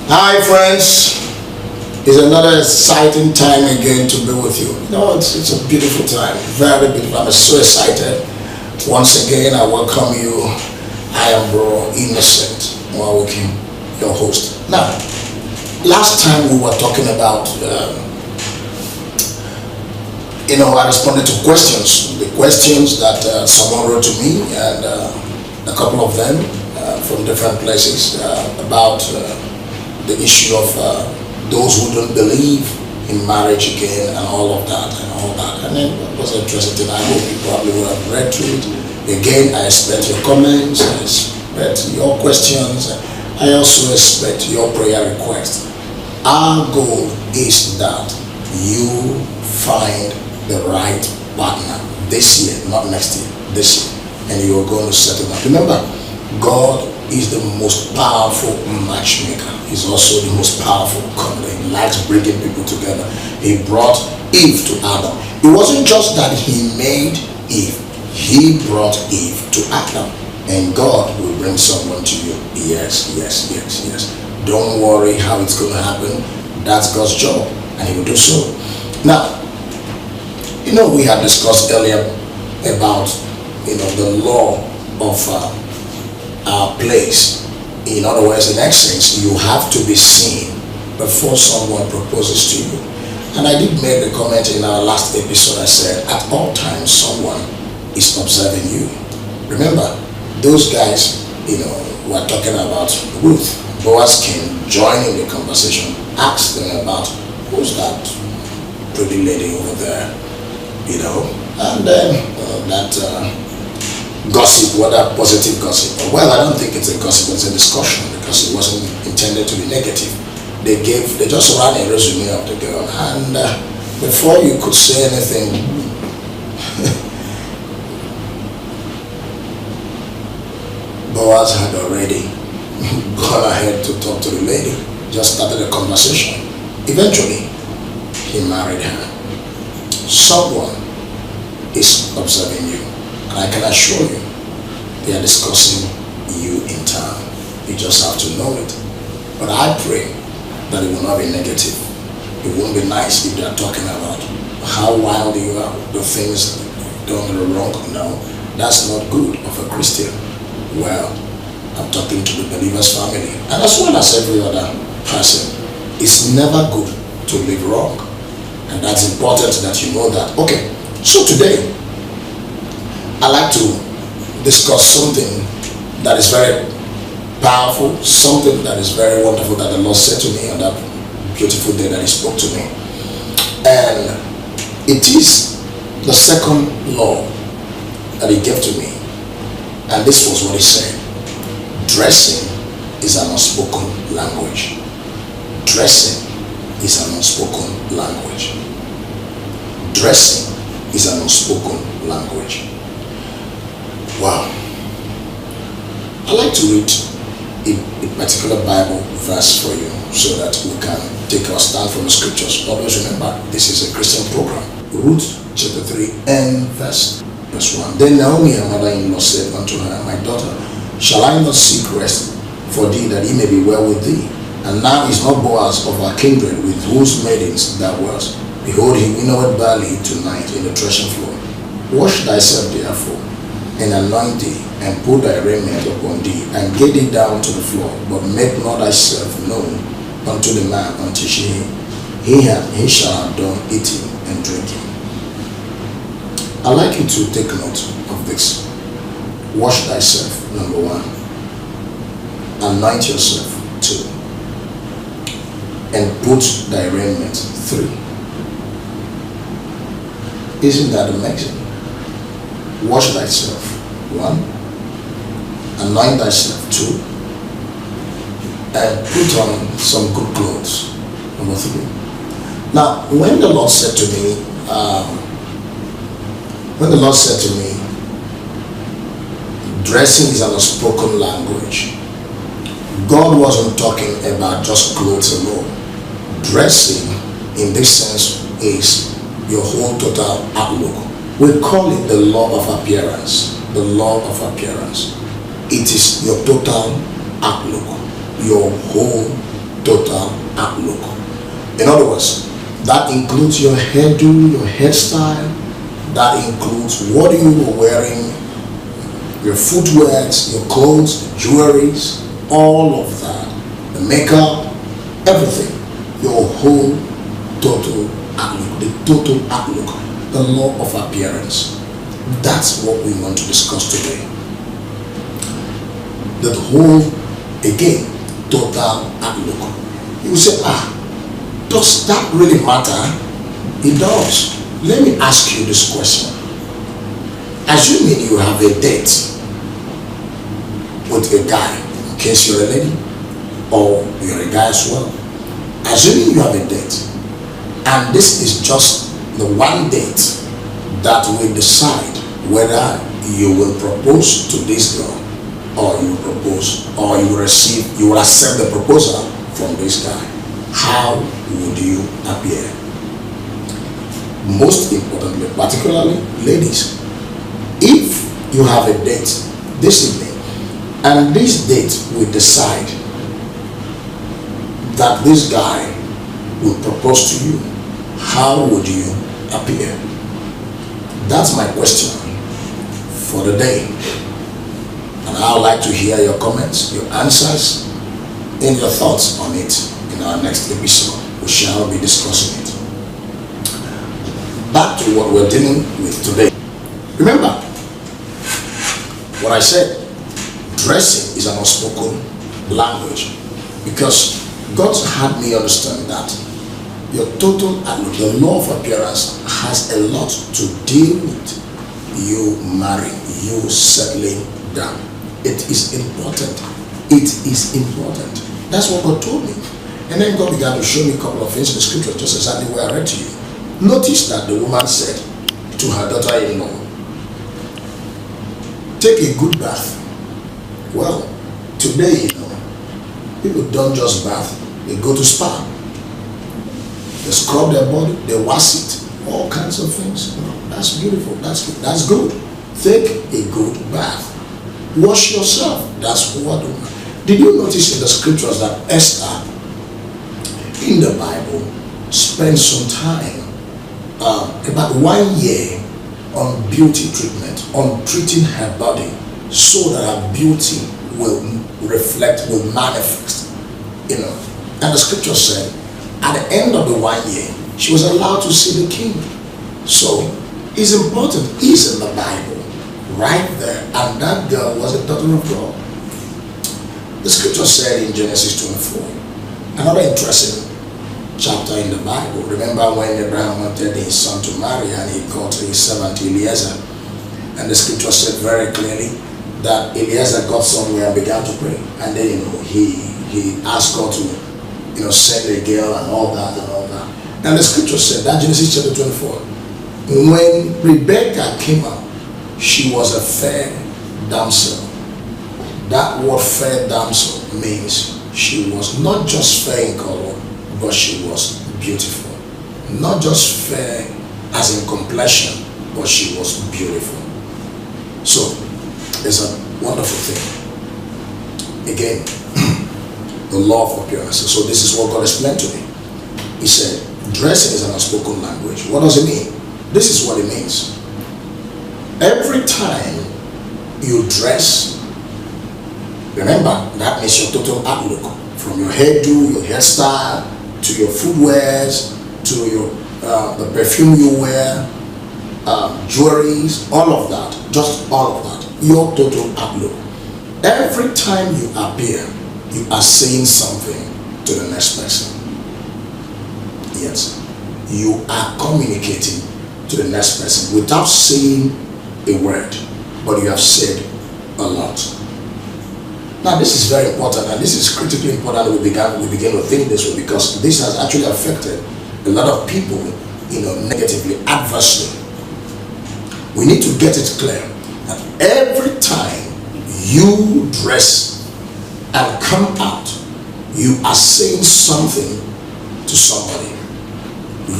Hi friends, it's another exciting time again to be with you. It's a beautiful time, very beautiful. I'm so excited. Once again, I welcome you. I am Bro Innocent Nwawuik, your host. Now, last time we were talking about, I responded to questions, the questions that someone wrote to me, and a couple of them from different places about the issue of those who don't believe in marriage again and all of that. And then it was interesting. I hope you probably would have read through it. Again, I expect your comments, I expect your questions, I also expect your prayer requests. Our goal is that you find the right partner this year, not next year, this year, and you are going to settle down. Remember, God is the most powerful matchmaker. He's also the most powerful covenant. He likes bringing people together. He brought Eve to Adam. It wasn't just that he made Eve. He brought Eve to Adam. And God will bring someone to you. Yes. Don't worry how it's going to happen. That's God's job. And he will do so. Now, we had discussed earlier about, the law of our place. In other words, in essence, you have to be seen before someone proposes to you. And I did make the comment in our last episode. I said, at all times, someone is observing you. Remember, those guys, were talking about Ruth. Boaz came, joined in the conversation, asked them about, who's that pretty lady over there? And then that gossip, whether positive gossip. Well, I don't think it's a gossip, it's a discussion, because it wasn't intended to be negative. They just ran a resume of the girl, and before you could say anything, Boaz had already gone ahead to talk to the lady, just started a conversation. Eventually, he married her. Someone is observing you. And I can assure you, they are discussing you in town. You just have to know it. But I pray that it will not be negative. It won't be nice if they are talking about how wild you are, the things done wrong. No, that's not good of a Christian. Well, I'm talking to the believer's family, and as well as every other person. It's never good to live wrong. And that's important that you know that. Okay, so today, I'd like to discuss something that is very powerful, something that is very wonderful that the Lord said to me on that beautiful day that He spoke to me. And it is the second law that He gave to me. And this was what He said. Dressing is an unspoken language. Dressing is an unspoken language. Dressing is an unspoken language. Wow. I like to read a particular Bible verse for you so that we can take our stand from the scriptures. Always remember, this is a Christian program. Ruth chapter 3 and verse 1. Then Naomi, her mother-in-law, said unto her, My daughter, shall I not seek rest for thee, that he may be well with thee? And now is not Boaz of our kindred, with whose maidens thou wast? Behold, he winnowed barley tonight in the threshing floor. Wash thyself therefore, and anoint thee, and put thy raiment upon thee, and get thee down to the floor, but make not thyself known unto the man until he shall have done eating and drinking. I'd like you to take note of this. Wash thyself, number 1. Anoint yourself, 2. And put thy raiment, 3. Isn't that amazing? Wash thyself, 1. Anoint thyself, 2. And put on some good clothes, number 3. Now, when the Lord said to me, dressing is an unspoken language, God wasn't talking about just clothes alone. Dressing, in this sense, is your whole total outlook. We call it the law of appearance. The law of appearance. It is your total outlook, your whole total outlook. In other words, that includes your hairdo, your hairstyle, that includes what you are wearing, your footwears, your clothes, jewelries, all of that, the makeup, everything, your whole total outlook, the total outlook, the law of appearance. That's what we want to discuss today. The whole, again, total outlook. You will say, does that really matter? It does. Let me ask you this question. Assuming you have a date with a guy, in case you're a lady, or you're a guy as well. Assuming you have a date, and this is just the one date that will decide whether you will propose to this girl, or you will propose, or you will receive, you will accept the proposal from this guy. How would you appear? Most importantly, particularly ladies, if you have a date this evening, and this date will decide that this guy will propose to you, how would you appear? That's my question for the day. And I would like to hear your comments, your answers, and your thoughts on it in our next episode. We shall be discussing it. Back to what we're dealing with today. Remember what I said, dressing is an unspoken language, because God had me understand that your total outlook, the law of appearance, has a lot to deal with you marrying, you settling down. It is important. It is important. That's what God told me. And then God began to show me a couple of things in the scripture, just exactly where I read to you. Notice that the woman said to her daughter-in-law, take a good bath. Well, today, people don't just bath, they go to spa. They scrub their body, they wash it, all kinds of things. That's beautiful, that's good. Take a good bath. Wash yourself. That's what. Did you notice in the scriptures that Esther, in the Bible, spent some time, about 1 year, on beauty treatment, on treating her body, so that her beauty will reflect, will manifest, And the scripture said, at the end of the 1 year, she was allowed to see the king. So, it's important. It's in the Bible, right there. And that girl was a daughter of God. The scripture said in Genesis 24, another interesting chapter in the Bible. Remember when Abraham wanted his son to marry, and he called his servant Eliezer. And the scripture said very clearly that Eliezer got somewhere and began to pray. And then, he asked God to, send a girl and all that and all that. And the scripture said that, Genesis chapter 24, when Rebecca came out, she was a fair damsel. That word fair damsel means she was not just fair in color, but she was beautiful. Not just fair as in complexion, but she was beautiful. So, it's a wonderful thing. Again, the law of appearance. So this is what God explained to me. He said, dressing is an unspoken language. What does it mean? This is what it means. Every time you dress, remember, that means your total outlook. From your hairdo, your hairstyle, to your footwears, to your the perfume you wear, jewelries, all of that, just all of that, your total outlook. Every time you appear, you are saying something to the next person. Yes, you are communicating to the next person without saying a word, but you have said a lot. Now this is very important, and this is critically important that we begin to think this way, because this has actually affected a lot of people, negatively, adversely. We need to get it clear that every time you dress and come out, you are saying something to somebody.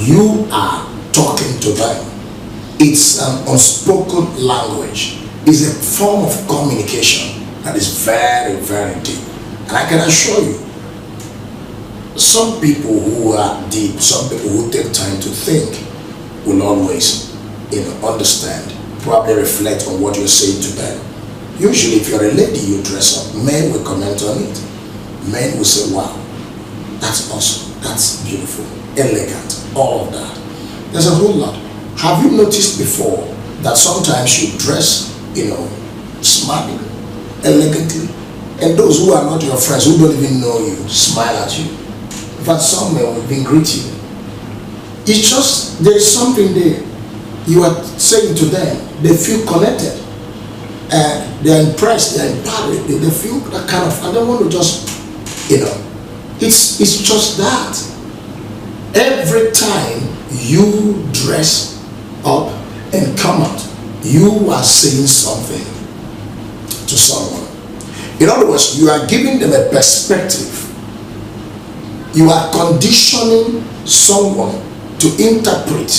You are talking to them. It's an unspoken language. It's a form of communication that is very, very deep. And I can assure you, some people who are deep, some people who take time to think will always, understand, probably reflect on what you're saying to them. Usually if you're a lady, you dress up, men will comment on it. Men will say, wow, that's awesome, that's beautiful, elegant, all of that. There's a whole lot. Have you noticed before that sometimes you dress, smartly, elegantly, and those who are not your friends, who don't even know you, smile at you? In fact, some men will even greet you. It's just, there is something there. You are saying to them, they feel connected, and they're impressed, they're empowered, they feel that kind of, I don't want to just, it's just that. Every time you dress up and come out, you are saying something to someone. In other words, you are giving them a perspective. You are conditioning someone to interpret,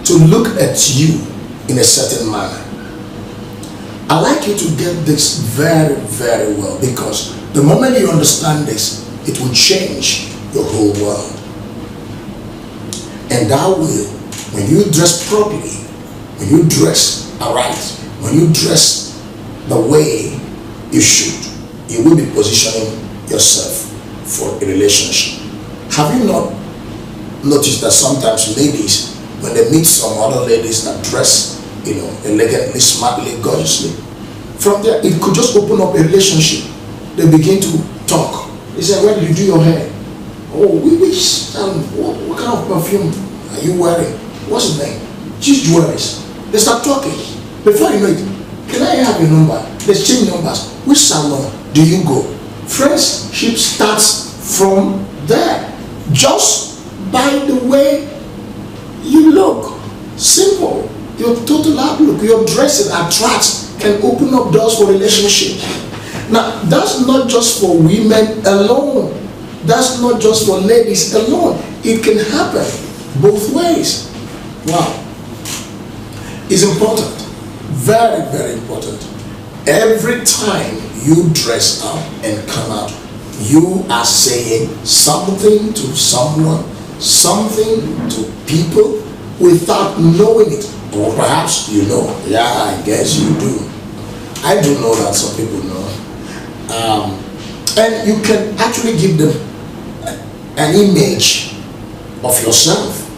to look at you in a certain manner. I like you to get this very, very well, because the moment you understand this, it will change your whole world. And that will, when you dress properly, when you dress aright, when you dress the way you should, you will be positioning yourself for a relationship. Have you not noticed that sometimes ladies, when they meet some other ladies that dress, elegantly, smartly, gorgeously, from there it could just open up a relationship. They begin to talk. They say, where did you do your hair? Oh, what kind of perfume are you wearing? What's his name? She's jewelries. They start talking. Before you know it, can I have your number? They exchange numbers. Which salon do you go? Friendship starts from there. Just by the way you look. Simple. Your total outlook, your dressing attracts, can open up doors for relationship. Now, that's not just for women alone. That's not just for ladies alone. It can happen both ways. Wow. It's important. Very, very important. Every time you dress up and come out, you are saying something to someone, something to people without knowing it. Or perhaps you know. Yeah, I guess you do. I do know that some people know. And you can actually give them an image of yourself.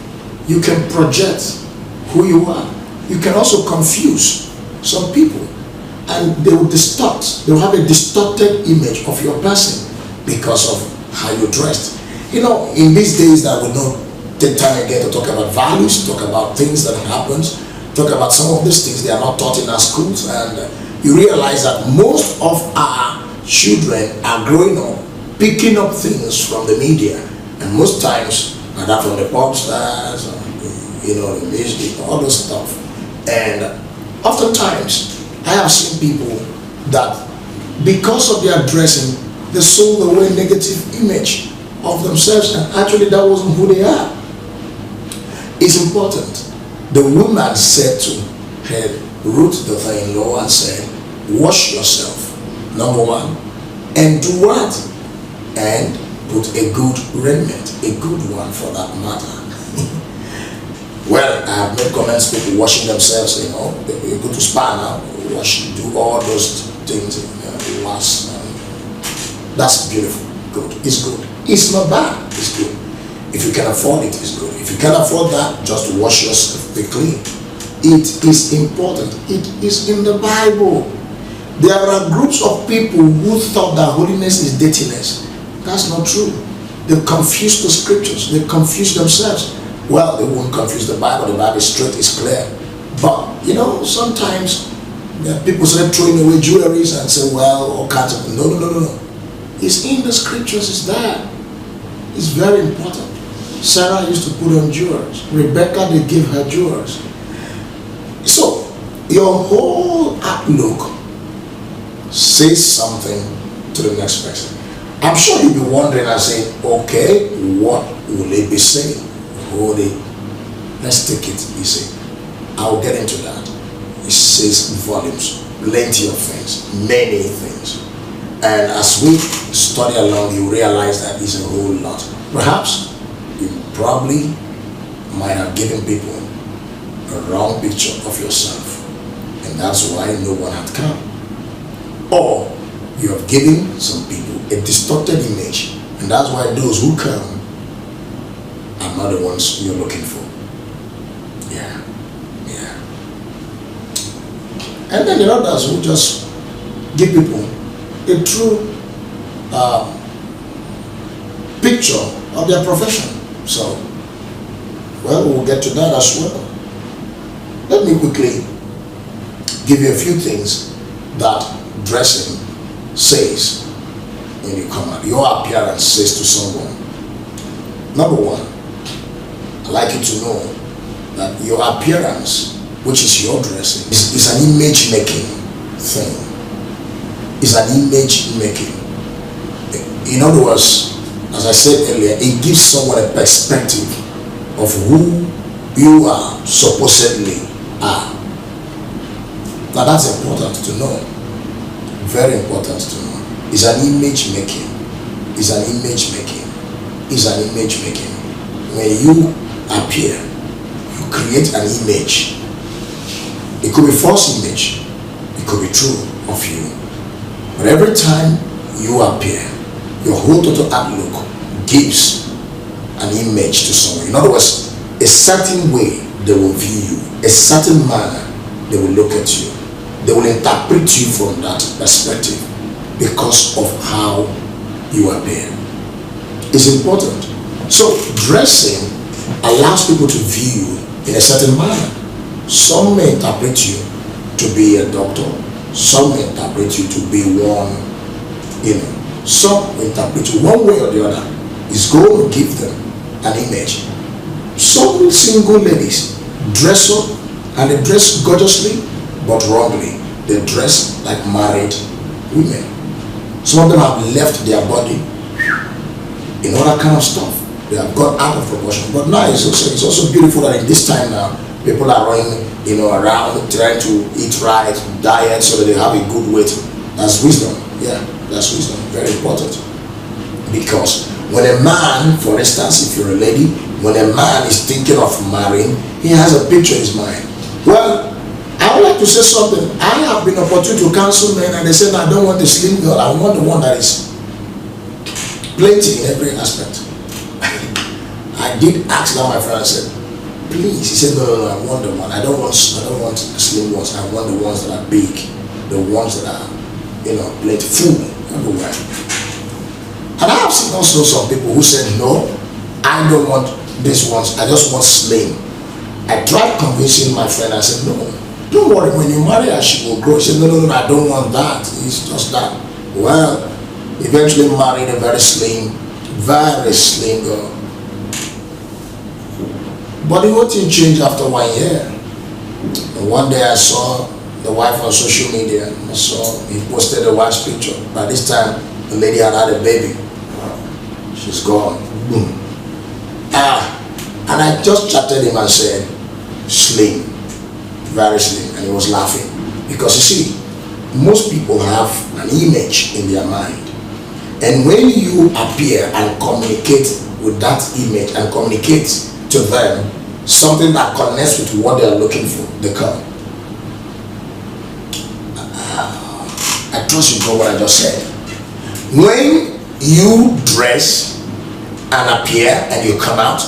You can project who you are. You can also confuse some people, and they will distort. They will have a distorted image of your person because of how you dressed. In these days that we don't take time again to talk about values, talk about things that happens, talk about some of these things they are not taught in our schools, and you realize that most of our children are growing up picking up things from the media, and most times that from the pop stars, the music, all those stuff. And oftentimes I have seen people that because of their dressing, they sold away negative image of themselves, and actually that wasn't who they are. It's important. The woman said to her Ruth, the daughter-in-law, and said, wash yourself, number one, and do what? And put a good raiment, a good one for that matter. Well, I have made comments, people washing themselves, you go to spa now, wash, do all those things, wash. That's beautiful, good, it's good. It's not bad, it's good. If you can afford it, it's good. If you can't afford that, just wash yourself, be clean. It is important. It is in the Bible. There are groups of people who thought that holiness is dirtiness. That's not true. They confuse the scriptures. They confuse themselves. Well, they won't confuse the Bible. The Bible is straight, is clear. But, sometimes people start throwing away jewelries and say, well, all kinds of... No. It's in the scriptures, it's there. It's very important. Sarah used to put on jewels. Rebecca, they gave her jewels. So, your whole outlook says something to the next person. I'm sure you'll be wondering and saying, okay, what will it be saying? Hold it. Let's take it easy. I'll get into that. It says volumes, plenty of things, many things. And as we study along, you realize that it's a whole lot. Perhaps you probably might have given people a wrong picture of yourself, and that's why no one had come. Or you have given some people a distorted image, and that's why those who come are not the ones you're looking for. Yeah. And then there are others who just give people a true picture of their profession. So, well, we'll get to that as well. Let me quickly give you a few things that dressing says when you come out. Your appearance says to someone. Number one, I'd like you to know that your appearance, which is your dressing, is an image making thing. It's an image making. In other words, as I said earlier, it gives someone a perspective of who you are supposedly are. Now that's important to know. Very important to know. It's an image making. It's an image making. It's an image making. When you appear, you create an image. It could be false image. It could be true of you. But every time you appear, your whole total outlook gives an image to someone. In other words, a certain way they will view you, a certain manner they will look at you. They will interpret you from that perspective because of how you appear. It's important. So dressing allows people to view you in a certain manner. Some may interpret you to be a doctor. Some may interpret you to be one, some will interpret you one way or the other. Is going to give them an image. Some single ladies dress up and they dress gorgeously but wrongly. They dress like married women. Some of them have left their body in all that kind of stuff. They have gone out of proportion. But now it's also beautiful that in this time now people are running around trying to eat right, diet so that they have a good weight. That's wisdom. Yeah, that's wisdom. Very important. Because when a man, for instance, if you're a lady, when a man is thinking of marrying, he has a picture in his mind. Well, I would like to say something. I have been opportune to counsel men and they said, I don't want the slim girl, I want the one that is plenty in every aspect. I did ask that my friend, I said, please, he said, no, I want the one. I don't want the slim ones, I want the ones that are big, the ones that are, plenty, full everywhere. And I have seen also some people who said, no, I don't want these ones, I just want slim. I tried convincing my friend, I said, no, don't worry, when you marry her, she will grow. He said, no, I don't want that, it's just that. Well, eventually married a very slim girl. But the whole thing changed after 1 year. And one day I saw the wife on social media. I saw he posted the wife's picture. By this time, the lady had a baby. She's gone. Boom. And I just chatted him and said, slim, very slim. And he was laughing. Because you see, most people have an image in their mind. And when you appear and communicate with that image and communicate to them something that connects with what they are looking for, they come. I trust you know what I just said. When you dress and appear and you come out,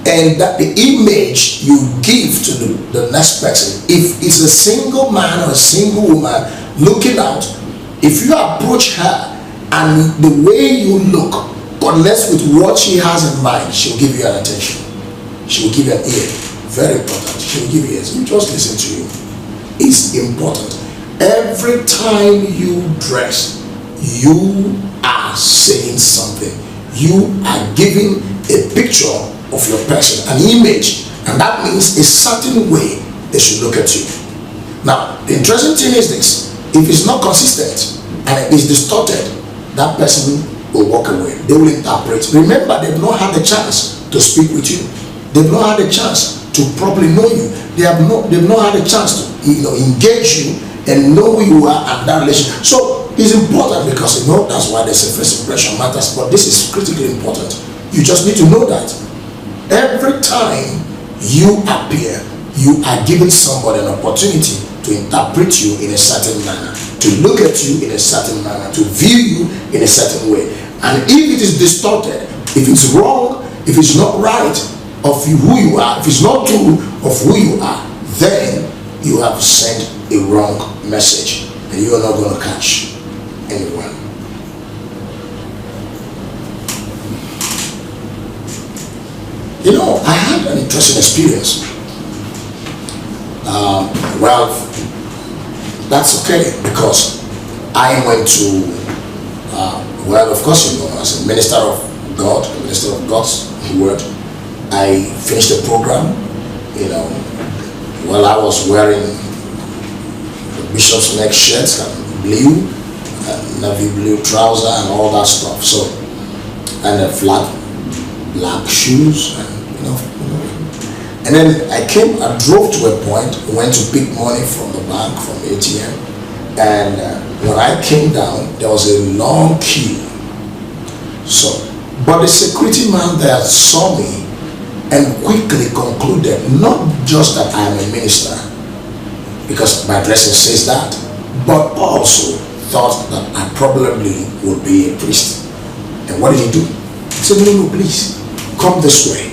and that the image you give to the next person, if it's a single man or a single woman looking out, if you approach her and the way you look connects with what she has in mind, she'll give you an attention. She will give you an ear. Very important. She will give you ears. You just listen to you. It's important. Every time you dress, you are saying something. You are giving a picture of your person, an image, and that means a certain way they should look at you. Now, the interesting thing is this: if it's not consistent and it is distorted, that person will walk away. They will interpret. Remember, they've not had the chance to speak with you. They've not had a chance to properly know you. They've not had a chance to engage you and know who you are and that relationship. So it's important because that's why they say first impression matters. But this is critically important. You just need to know that every time you appear, you are giving somebody an opportunity to interpret you in a certain manner, to look at you in a certain manner, to view you in a certain way. And if it is distorted, if it's wrong, if it's not right of who you are, if it's not true of who you are, then you have sent a wrong message and you are not going to catch anyone. You know, I had an interesting experience. Well, that's okay, because I went to, well, of course, you know, as a minister of God, a minister of God's word, I finished the program, you know, while I was wearing the bishop's neck shirts and blue, navy blue trouser and all that stuff. So, and a flat black shoes, and and then I drove to a point, went to pick money from the bank, from the ATM, and when I came down, there was a long queue. So, but the security man there saw me and quickly concluded, not just that I am a minister, because my dressing says that, but also thought that I probably would be a priest. And what did he do? He said, no, please, come this way.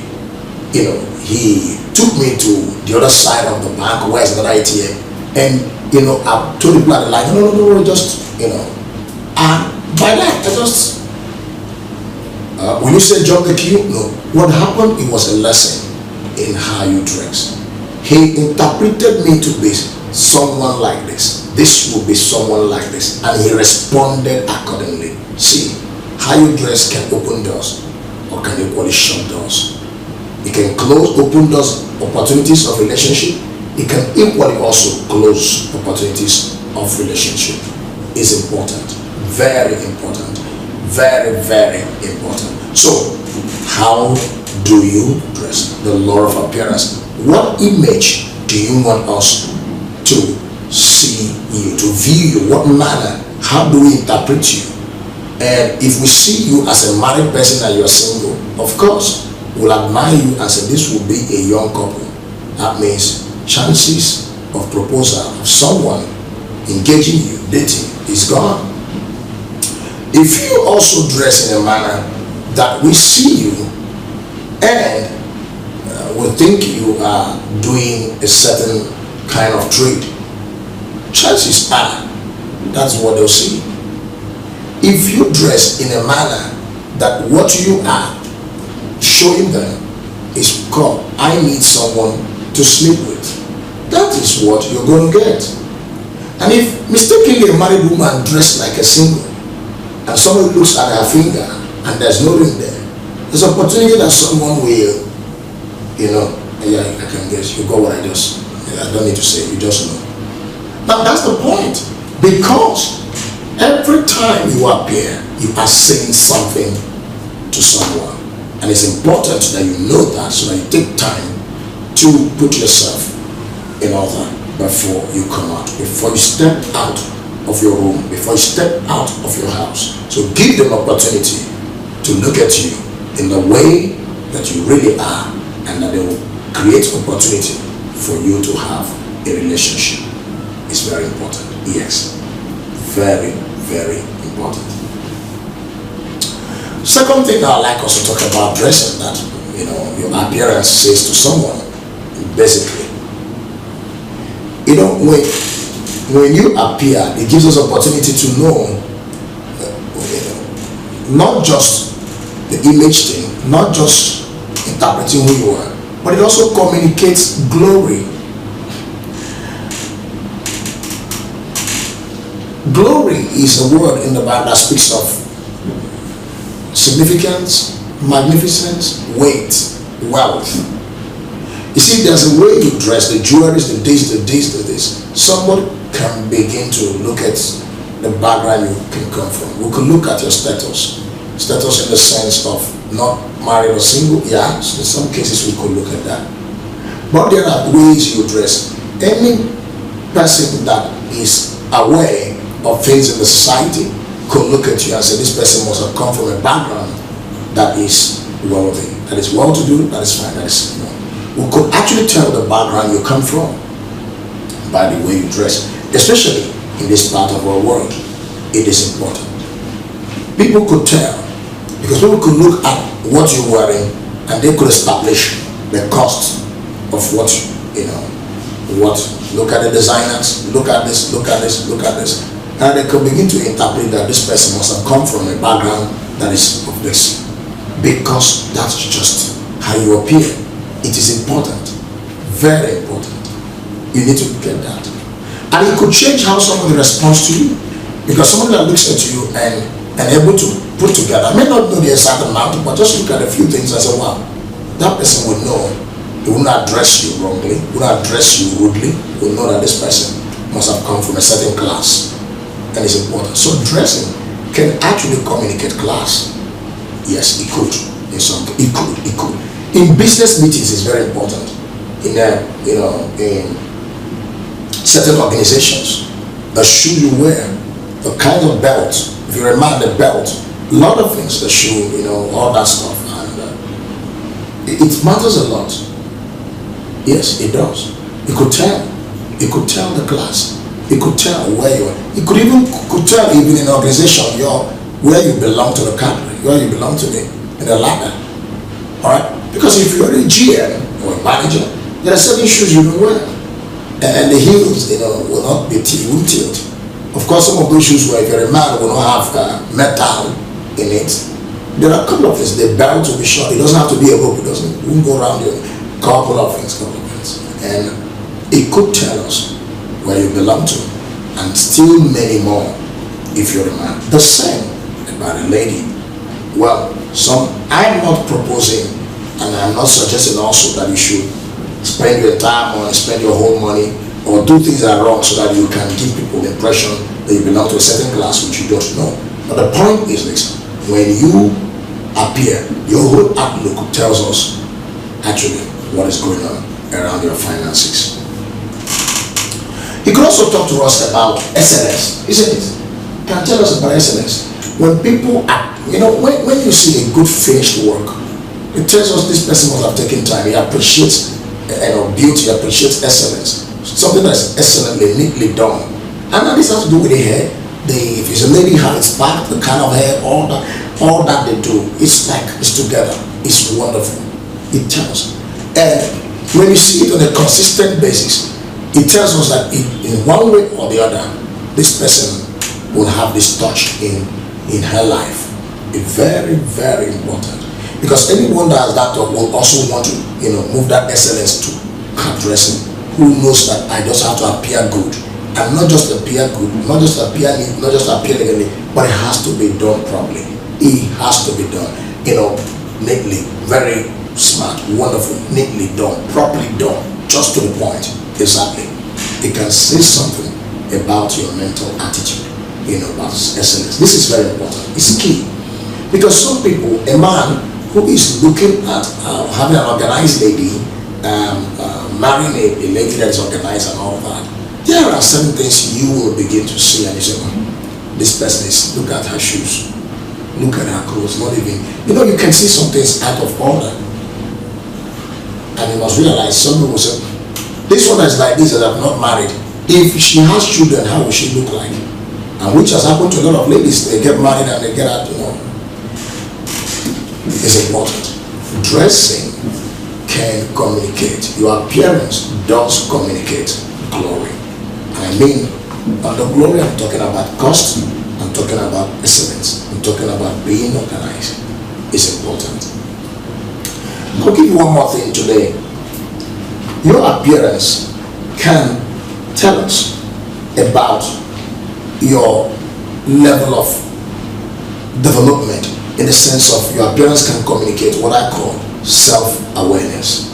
You know, he took me to the other side of the bank where is another ATM, and you know, I told the people at the line, no, just, you know, and by that I just when you say jump the queue, no, what happened, it was a lesson in how you dress. He interpreted me to be someone like this will be someone like this, and he responded accordingly. See, how you dress can open doors or can equally shut doors. It can close, open doors, opportunities of relationship. It can equally also close opportunities of relationship. It's important, very important, very, very important. So, how do you dress? The law of appearance. What image do you want us to see you, to view you? What manner? How do we interpret you? And if we see you as a married person and you're single, of course, we'll admire you and say this will be a young couple. That means chances of proposal of someone engaging you, dating, is gone. If you also dress in a manner that we see you and we think you are doing a certain kind of trade, chances are that's what they'll see. If you dress in a manner that what you are showing them is, come, I need someone to sleep with, that is what you're going to get. And if mistakenly a married woman dressed like a single and someone looks at her finger and there's no ring there, there's an opportunity that someone will, you know, yeah, I can guess, you got what I just, I don't need to say, you just know. But that's the point, because every time you appear, you are saying something to someone. And it's important that you know that, so that you take time to put yourself in order before you come out, before you step out of your room, before you step out of your house. So give them opportunity to look at you in the way that you really are, and that they will create opportunity for you to have a relationship. It's very important. Yes, very, very important. Second thing I'd like us to talk about dressing, that, you know, your appearance says to someone, basically. You know, when you appear, it gives us opportunity to know, not just the image thing, not just interpreting who you are, but it also communicates glory. Glory is a word in the Bible that speaks of significance, magnificence, weight, wealth. You see, there's a way you dress, the jewelry, the this. Somebody can begin to look at the background you can come from. We could look at your status. Status in the sense of not married or single. Yeah, in some cases we could look at that. But there are ways you dress. Any person that is aware of things in the society could look at you and say, this person must have come from a background that is wealthy, that is well-to-do, that is fine, that is, we could actually tell the background you come from by the way you dress, especially in this part of our world. It is important. People could tell, because people could look at what you're wearing and they could establish the cost of what, look at the designers, look at this, look at this, look at this. And they could begin to interpret that this person must have come from a background that is of this. Because that's just how you appear. It is important, very important. You need to get that. And it could change how somebody responds to you. Because somebody that looks at you and able to put together, may not know the exact amount, but just look at a few things and say, wow, that person will know. He will not address you wrongly, will not address you rudely, will know that this person must have come from a certain class. And it's important. So dressing can actually communicate class. Yes, it could. In some, it could. In business meetings, it's very important. In certain organizations, the shoe you wear, the kind of belt, if you're a man, the belt, a lot of things, the shoe, all that stuff, and it matters a lot. Yes, it does. It could tell. It could tell the class. It could tell where you are. It could tell even in an organization where you belong to the company, where you belong to the ladder. All right? Because if you're a GM or a manager, there are certain shoes you don't wear, and the heels, will not be tilt. Of course, some of those shoes where if you're a man will not have metal in it. There are a couple of things. The belt will be short. It doesn't have to be a rope. It won't go around you. Couple of things. And it could tell us where you belong to, and still many more if you're a man. The same about a lady. Well, I'm not proposing, and I'm not suggesting also that you should spend your time or spend your whole money or do things that are wrong so that you can give people the impression that you belong to a certain class which you don't know. But the point is this: when you appear, your whole outlook tells us actually what is going on around your finances. He could also talk to us about excellence, isn't it? Can tell us about excellence. When people are, when you see a good finished work, it tells us this person must have taken time. He appreciates beauty, appreciates excellence. Something that's excellently, neatly done. And this has to do with the hair. If it's a lady, how it's back, the kind of hair, all that they do, it's together. It's wonderful. It tells. And when you see it on a consistent basis, it tells us that in one way or the other, this person will have this touch in her life. It's very, very important. Because anyone that has that talk will also want to, move that excellence to her dressing. Who knows that I just have to appear good. And not just appear good, not just appear neat, not just appear legally, but it has to be done properly. It has to be done, neatly, very smart, wonderful, neatly done, properly done, just to the point. Exactly. It can say something about your mental attitude, about excellence. This is very important. It's key. Because some people, a man who is looking at having an organized lady, marrying a lady that is organized and all that, there are certain things you will begin to see and you say, this person is, look at her shoes, look at her clothes, not even, you can see some things out of order. And you must realize, some people say, this one is like this that I'm not married. If she has children, how will she look like? And which has happened to a lot of ladies. They get married and they get out, It's important. Dressing can communicate. Your appearance does communicate glory. And I mean, under glory, I'm talking about cost. I'm talking about excellence. I'm talking about being organized. It's important. I'll give you one more thing today. Your appearance can tell us about your level of development, in the sense of your appearance can communicate what I call self-awareness.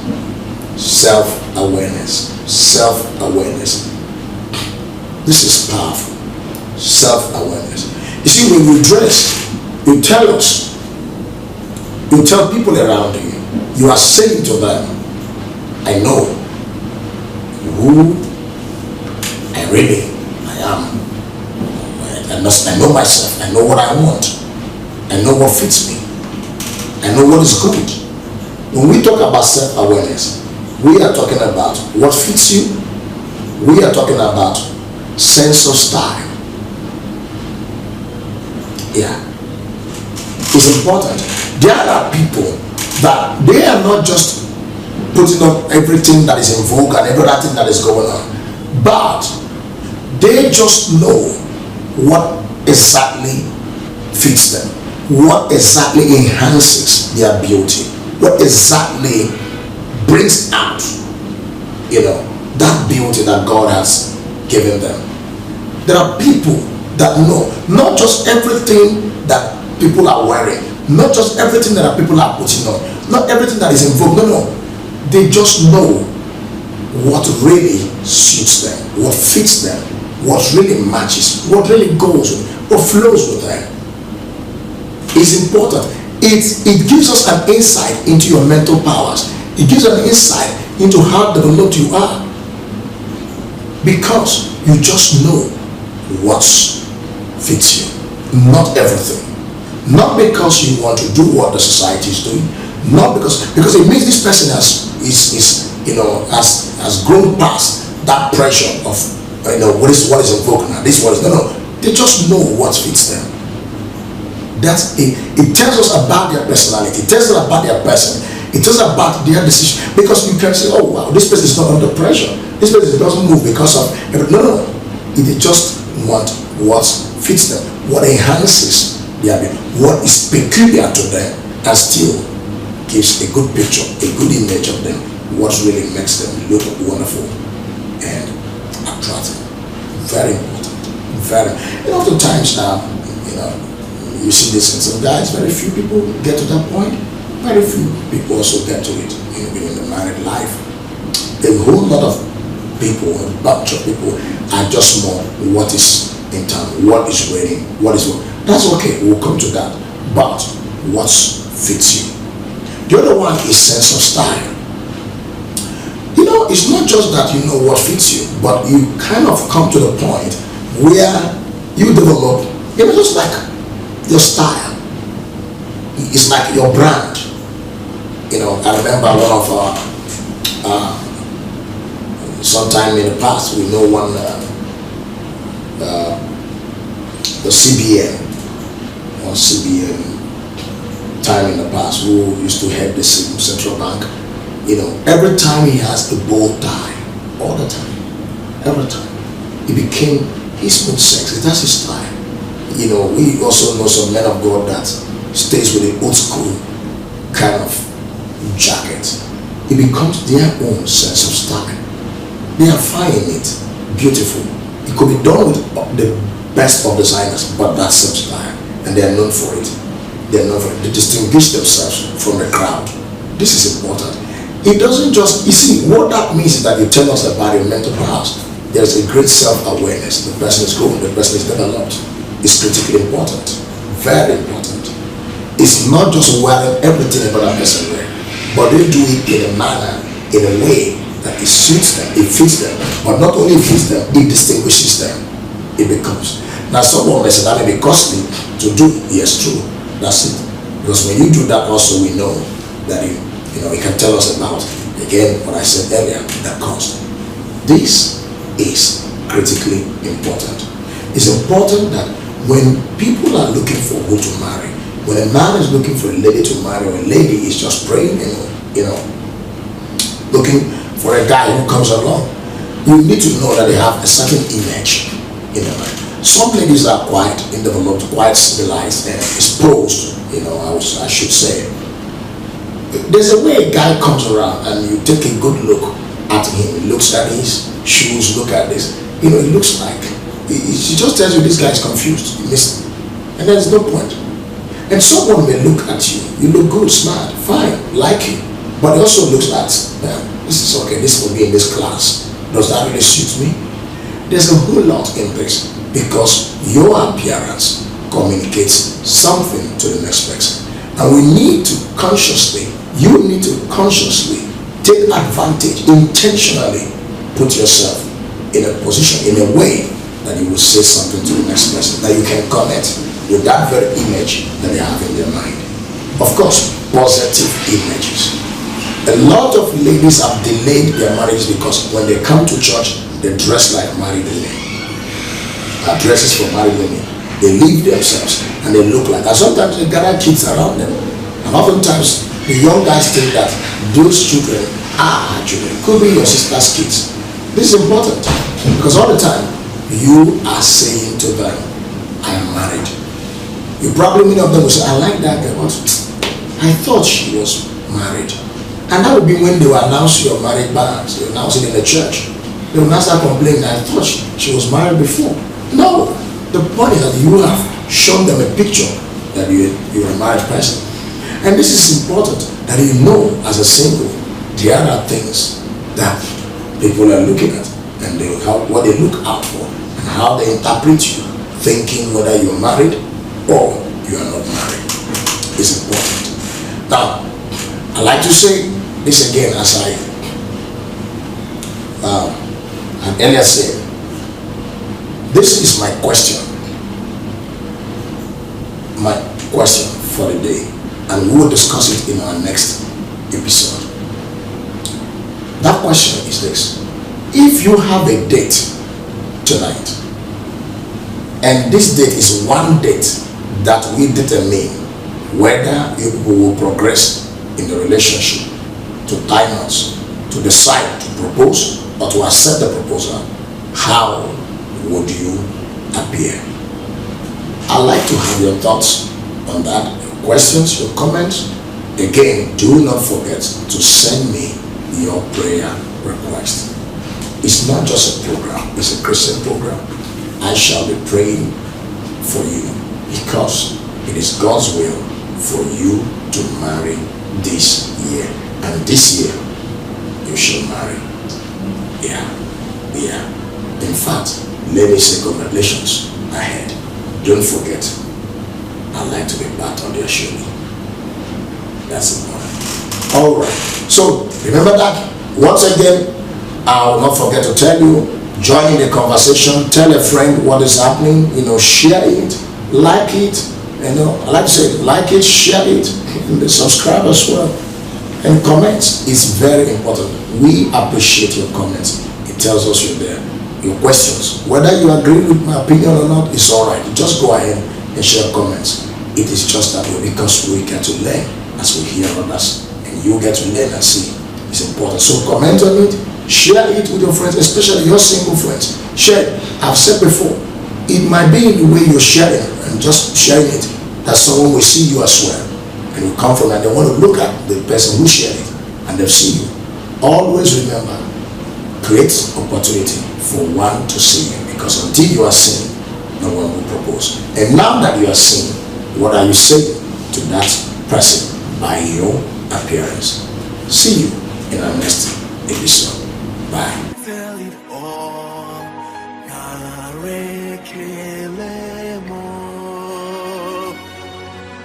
Self-awareness. Self-awareness. This is powerful. Self-awareness. You see, when you dress, you tell us, you tell people around you, you are saying to them, I know who I really am. I know myself. I know what I want. I know what fits me. I know what is good. When we talk about self-awareness, we are talking about what fits you. We are talking about sense of style. Yeah. It's important. There are people that they are not just putting up everything that is in vogue and every other thing that is going on, but they just know what exactly fits them, what exactly enhances their beauty, what exactly brings out, that beauty that God has given them. There are people that know not just everything that people are wearing, not just everything that people are putting on, not everything that is in vogue. No. They just know what really suits them, what fits them, what really matches, what really goes with, what flows with them. It's important. It gives us an insight into your mental powers. It gives an insight into how developed you are. Because you just know what fits you. Not everything. Not because you want to do what the society is doing. Not because it means this person has grown past that pressure of what is in vogue now. This what is no. They just know what fits them. That's it. It tells us about their personality. It tells us about their person. It tells us about their decision. Because you can say, oh wow, this person is not under pressure. This person doesn't move because of no. They just want what fits them, what enhances their being, what is peculiar to them, and still gives a good picture, a good image of them, what really makes them look wonderful and attractive. Very important. Very. Oftentimes, you see this in some guys. Very few people get to that point. Very few people also get to it in the married life. A whole lot of people, a bunch of people are just more what is in town, what is reigning, what is what. That's okay. We'll come to that. But what fits you? The other one is sense of style. It's not just that you know what fits you, but you kind of come to the point where you develop, just like your style. It's like your brand. I remember one of sometime in the past, we know one, the CBN time in the past, who used to head the central bank. Every time he has a bow tie, all the time, every time, he's more sexy. That's his style. We also know some men of God that stays with the old school kind of jacket. It becomes their own sense of style. They are finding it beautiful. It could be done with the best of designers, but that's some style, and they are known for it. They are known for it. They distinguish themselves from the crowd. This is important. It doesn't just, you see, what that means is that you tell us about your mental powers. There's a great self-awareness. The person is growing, the person is developed. It's critically important. Very important. It's not just wearing everything about that person wears, but they do it in a manner, in a way that it suits them, it fits them. But not only it fits them, it distinguishes them. It becomes. Now someone may say that may be costly to do. Yes, true. That's it. Because when you do that also, we know that it can tell us about, again, what I said earlier, the cost. This is critically important. It's important that when people are looking for who to marry, when a man is looking for a lady to marry, or a lady is just praying, looking for a guy who comes along, you need to know that they have a certain image in their mind. Some ladies are quite developed, quite civilized, and exposed, I should say. There's a way a guy comes around and you take a good look at him, looks at his shoes, look at this, it looks like, she just tells you this guy is confused, and there's no point. And someone may look at you, you look good, smart, fine, like you, but it also looks at, this is okay, this will be in this class. Does that really suit me? There's a whole lot in this, because your appearance communicates something to the next person. And we need to consciously, you need to consciously take advantage, intentionally put yourself in a position, in a way that you will say something to the next person, that you can connect with that very image that they have in their mind. Of course, positive images. A lot of ladies have delayed their marriage because when they come to church, they dress like married women. Dresses for married women. They leave themselves and they look like, and sometimes they gather kids around them. And oftentimes, the young guys think that those children are children, could be your sister's kids. This is important because all the time, you are saying to them, I am married. You probably, many of them will say, I like that girl, but I thought she was married. And that would be when they will announce your marriage banns, they will announce it in the church. They will not start complaining, I thought she was married before. No, the point is that you have shown them a picture that you're a married person. And this is important, that you know as a single, there are things that people are looking at and what they look out for and how they interpret you, thinking whether you're married or you are not married. It's important. Now, I like to say this again as I had earlier said. This is my question for the day, and we will discuss it in our next episode. That question is this: if you have a date tonight, and this date is one date that we determine whether you will progress in the relationship, to tie knots, to decide to propose or to accept the proposal, how would you appear? I'd like to have your thoughts on that, your questions, your comments. Again, do not forget to send me your prayer request. It's not just a program, it's a Christian program. I shall be praying for you because it is God's will for you to marry this year. And this year, you shall marry. Yeah. In fact, let me say congratulations ahead. Don't forget, I'd like to be part of your show. That's important. Alright, so remember that. Once again, I will not forget to tell you, join in the conversation, tell a friend what is happening, share it, like it, I like to say like it, share it, and subscribe as well. And comments is very important. We appreciate your comments. It tells us you're there. Your questions, whether you agree with my opinion or not, it's all right. Just go ahead and share comments. It is just that way because we get to learn as we hear others, and you get to learn and see. It's important. So comment on it, share it with your friends, especially your single friends. Share it. I've said before, it might be in the way you're sharing and just sharing it that someone will see you as well, and you come from and they want to look at the person who shared it and they'll see you. Always remember, create opportunity for one to see you, because until you are seen, no one will propose. And now that you are seen, what are you saying to that person by your appearance? See you in our next episode. Bye.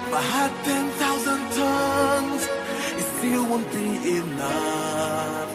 If I had 10,000 tongues, it still won't be enough.